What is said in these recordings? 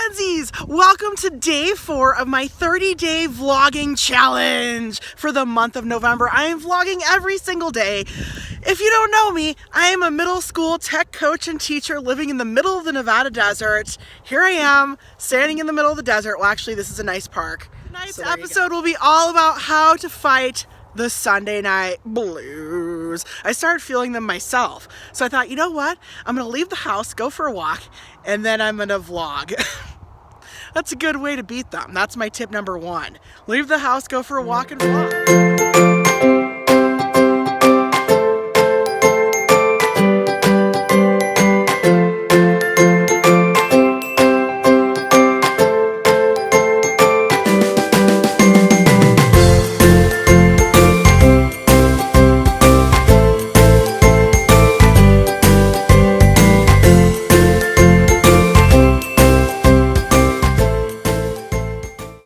Kensies! Welcome to day 4 of my 30-day vlogging challenge for the month of November. I am vlogging every single day. If you don't know me, I am a middle school tech coach and teacher living in the middle of the Nevada desert. Here I am, standing in the middle of the desert. Well, actually, this is a nice park. Tonight's episode will be all about how to fight the Sunday night blues. I started feeling them myself. So I thought, you know what? I'm gonna leave the house, go for a walk, and then I'm gonna vlog. That's a good way to beat them. That's my tip number 1. Leave the house, go for a walk, and vlog.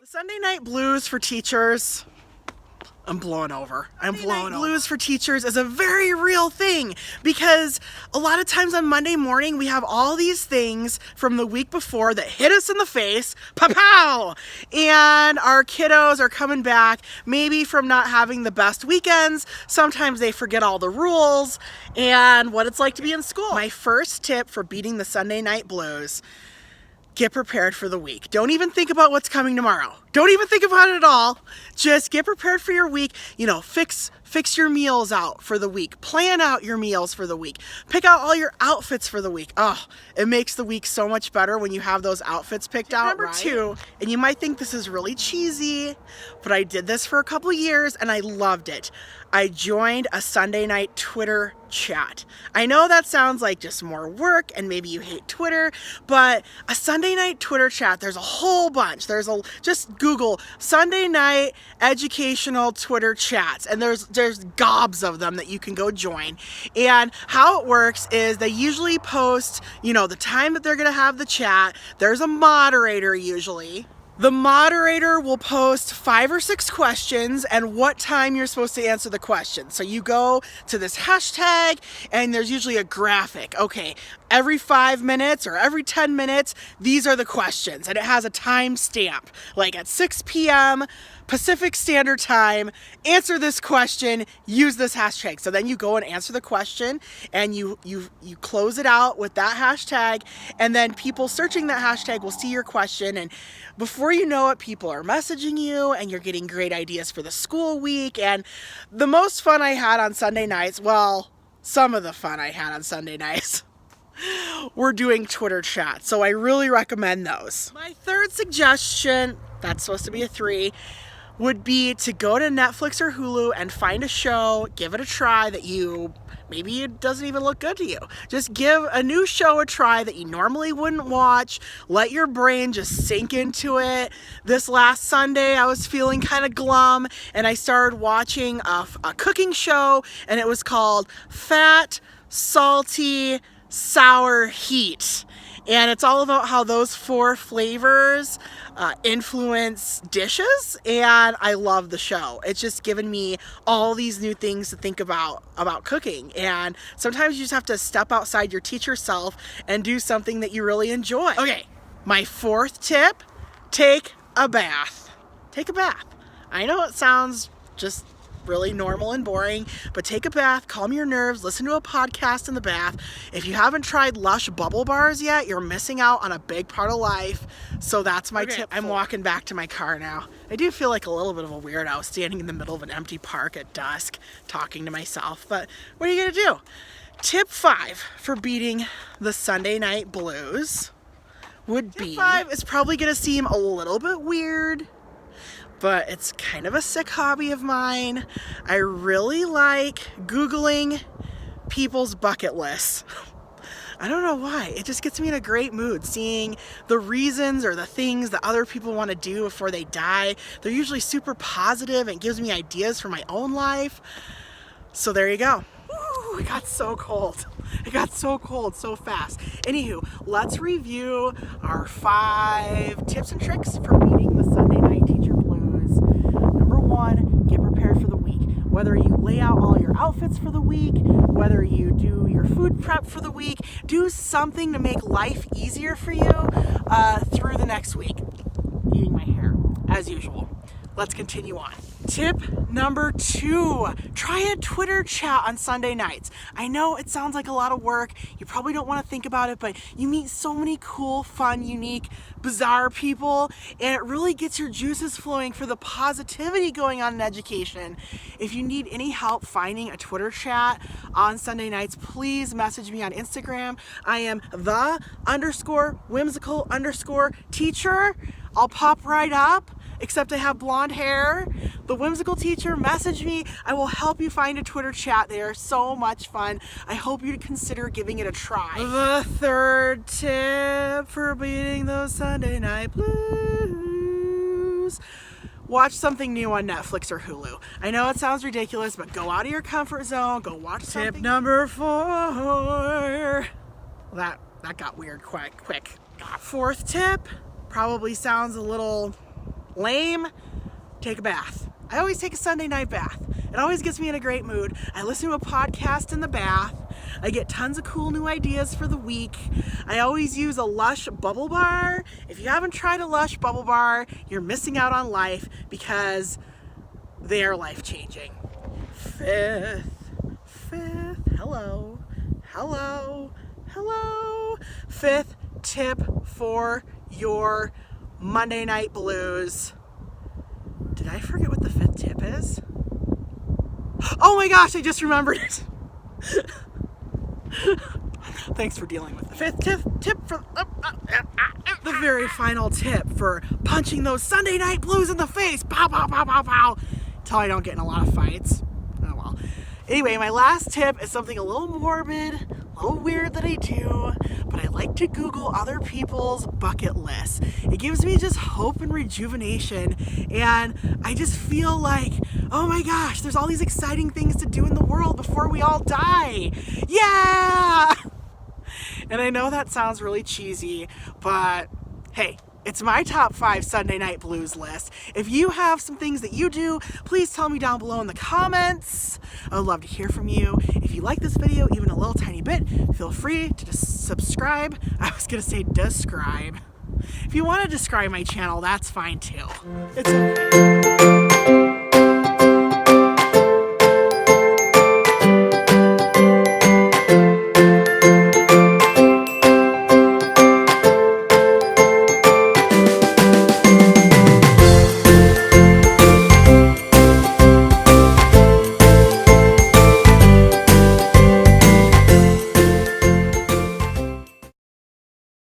Sunday night blues for teachers. I'm blowing over. Blues for teachers is a very real thing because a lot of times on Monday morning we have all these things from the week before that hit us in the face, pow! And our kiddos are coming back maybe from not having the best weekends. Sometimes they forget all the rules and what it's like to be in school. My first tip for beating the Sunday night blues: get prepared for the week. Don't even think about what's coming tomorrow. Don't even think about it at all. Just get prepared for your week. You know, fix your meals out for the week. Plan out your meals for the week. Pick out all your outfits for the week. Oh, it makes the week so much better when you have those outfits picked out. Number 2, and you might think this is really cheesy, but I did this for a couple years and I loved it. I joined a Sunday night Twitter chat. I know that sounds like just more work and maybe you hate Twitter, but a Sunday night Twitter chat, there's a whole bunch. Just Google Sunday night educational Twitter chats and there's gobs of them that you can go join. And how it works is they usually post, you know, the time that they're gonna have the chat. There's a moderator usually. The moderator will post 5 or 6 questions and what time you're supposed to answer the question. So you go to this hashtag and there's usually a graphic. Okay, every 5 minutes or every 10 minutes, these are the questions. And it has a time stamp, like at 6 p.m. Pacific Standard Time, answer this question, use this hashtag. So then you go and answer the question and you close it out with that hashtag, and then people searching that hashtag will see your question, and before you know it, people are messaging you and you're getting great ideas for the school week. And the most fun I had on Sunday nights, well, some of the fun I had on Sunday nights, we're doing Twitter chats. So I really recommend those. My third suggestion, that's supposed to be a 3, would be to go to Netflix or Hulu and find a show, give it a try that maybe it doesn't even look good to you. Just give a new show a try that you normally wouldn't watch. Let your brain just sink into it. This last Sunday, I was feeling kind of glum and I started watching a cooking show, and it was called Fat, Salty, Sour Heat. And it's all about how those 4 flavors influence dishes, and I love the show. It's just given me all these new things to think about cooking, and sometimes you just have to step outside your teacher self and do something that you really enjoy. Okay, my 4th tip: take a bath. Take a bath. I know it sounds just really normal and boring, but take a bath, calm your nerves, listen to a podcast in the bath. If you haven't tried Lush bubble bars yet, you're missing out on a big part of life. So that's my tip. I'm walking back to my car now. I do feel like a little bit of a weirdo standing in the middle of an empty park at dusk talking to myself, but what are you gonna do? Tip 5 for beating the Sunday night blues would be, tip 5 is probably gonna seem a little bit weird, but it's kind of a sick hobby of mine. I really like Googling people's bucket lists. I don't know why. It just gets me in a great mood, seeing the reasons or the things that other people want to do before they die. They're usually super positive and gives me ideas for my own life. So there you go. Ooh, it got so cold. It got so cold so fast. Anywho, let's review our 5 tips and tricks for beating the Sunday night teacher blues. Number 1, get prepared for the week. Whether you lay out all your outfits for the week, whether you do your food prep for the week, do something to make life easier for you through the next next week. Eating my hair, as usual. Let's continue on. Tip number 2, try a Twitter chat on Sunday nights. I know it sounds like a lot of work. You probably don't want to think about it, but you meet so many cool, fun, unique, bizarre people, and it really gets your juices flowing for the positivity going on in education. If you need any help finding a Twitter chat on Sunday nights, please message me on Instagram. I am the_whimsical_teacher. I'll pop right up. Except I have blonde hair. The whimsical teacher, message me. I will help you find a Twitter chat. They are so much fun. I hope you consider giving it a try. The 3rd tip for beating those Sunday night blues. Watch something new on Netflix or Hulu. I know it sounds ridiculous, but go out of your comfort zone. Go watch something. Tip number 4. That got weird quick. 4th tip probably sounds a little lame. Take a bath. I always take a Sunday night bath. It always gets me in a great mood. I listen to a podcast in the bath. I get tons of cool new ideas for the week. I always use a Lush bubble bar. If you haven't tried a Lush bubble bar, you're missing out on life because they are life-changing. 5th, hello. 5th tip for your Monday night blues. Did I forget what the 5th tip is? Oh my gosh, I just remembered it. Thanks for dealing with the 5th tip for the very final tip for punching those Sunday night blues in the face. Pow, pow, pow, pow, pow. Until I don't get in a lot of fights. Oh well. Anyway, my last tip is something a little morbid, a little weird that I do, but I like to Google other people's bucket lists. It gives me just hope and rejuvenation, and I just feel like, oh my gosh, there's all these exciting things to do in the world before we all die. Yeah! And I know that sounds really cheesy, but hey, it's my top 5 Sunday night blues list. If you have some things that you do, please tell me down below in the comments. I would love to hear from you. If you like this video even a little tiny bit, feel free to just subscribe. I was gonna say describe. If you want to describe my channel, that's fine too. It's okay.